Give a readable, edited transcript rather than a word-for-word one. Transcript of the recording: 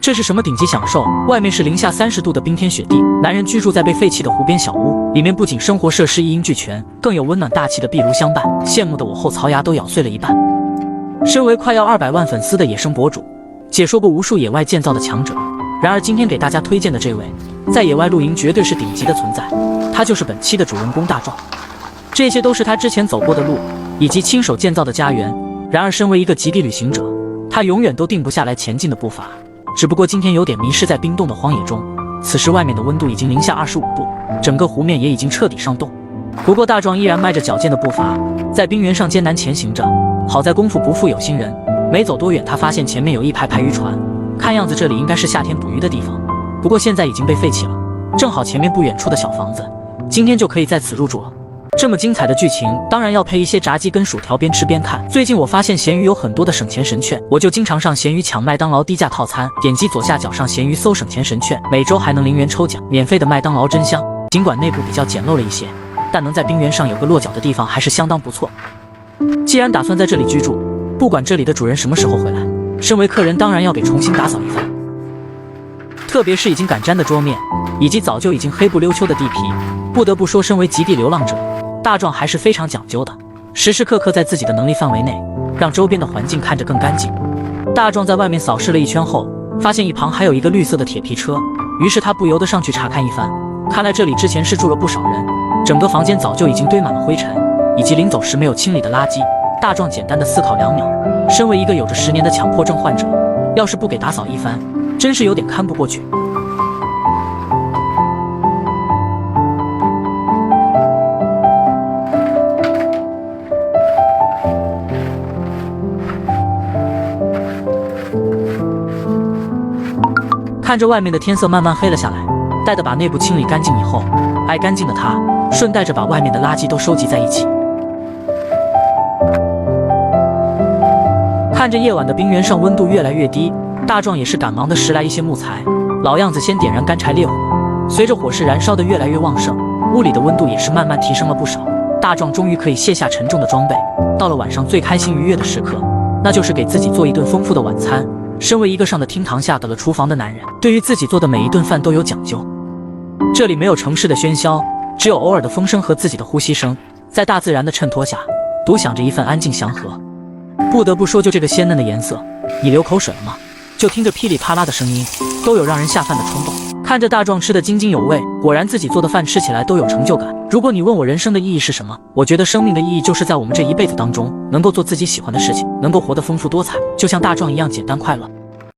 这是什么顶级享受？外面是零下30度的冰天雪地，男人居住在被废弃的湖边小屋，里面不仅生活设施一应俱全，更有温暖大气的壁炉相伴，羡慕的我后槽牙都咬碎了一半。身为快要200万粉丝的野生博主，解说过无数野外建造的强者，然而今天给大家推荐的这位，在野外露营绝对是顶级的存在，他就是本期的主人公大壮。这些都是他之前走过的路，以及亲手建造的家园。然而身为一个极地旅行者，他永远都定不下来前进的步伐。只不过今天有点迷失在冰冻的荒野中，此时外面的温度已经零下25度，整个湖面也已经彻底上冻。不过大壮依然迈着矫健的步伐，在冰原上艰难前行着。好在功夫不负有心人，没走多远，他发现前面有一排排渔船，看样子这里应该是夏天捕鱼的地方。不过现在已经被废弃了，正好前面不远处的小房子，今天就可以在此入住了。这么精彩的剧情，当然要配一些炸鸡跟薯条，边吃边看。最近我发现闲鱼有很多的省钱神券，我就经常上闲鱼抢麦当劳低价套餐，点击左下角上闲鱼搜省钱神券，每周还能0元抽奖，免费的麦当劳真香。尽管内部比较简陋了一些，但能在冰原上有个落脚的地方还是相当不错。既然打算在这里居住，不管这里的主人什么时候回来，身为客人当然要给重新打扫一番。特别是已经擀粘的桌面，以及早就已经黑不溜秋的地皮，不得不说身为极地流浪者，大壮还是非常讲究的，时时刻刻在自己的能力范围内，让周边的环境看着更干净。大壮在外面扫视了一圈后，发现一旁还有一个绿色的铁皮车，于是他不由得上去查看一番。看来这里之前是住了不少人，整个房间早就已经堆满了灰尘，以及临走时没有清理的垃圾。大壮简单的思考2秒，身为一个有着10年的强迫症患者，要是不给打扫一番，真是有点看不过去。看着外面的天色慢慢黑了下来，待得把内部清理干净以后，爱干净的他顺带着把外面的垃圾都收集在一起。看着夜晚的冰原上温度越来越低，大壮也是赶忙的拾来一些木材，老样子先点燃干柴烈火。随着火势燃烧的越来越旺盛，屋里的温度也是慢慢提升了不少。大壮终于可以卸下沉重的装备，到了晚上最开心愉悦的时刻，那就是给自己做一顿丰富的晚餐。身为一个上的厅堂下的了厨房的男人，对于自己做的每一顿饭都有讲究。这里没有城市的喧嚣，只有偶尔的风声和自己的呼吸声，在大自然的衬托下，独享着一份安静祥和。不得不说，就这个鲜嫩的颜色，你流口水了吗？就听着噼里啪啦的声音，都有让人下饭的冲动。看着大壮吃得津津有味，果然自己做的饭吃起来都有成就感。如果你问我人生的意义是什么，我觉得生命的意义就是在我们这一辈子当中，能够做自己喜欢的事情，能够活得丰富多彩，就像大壮一样简单快乐。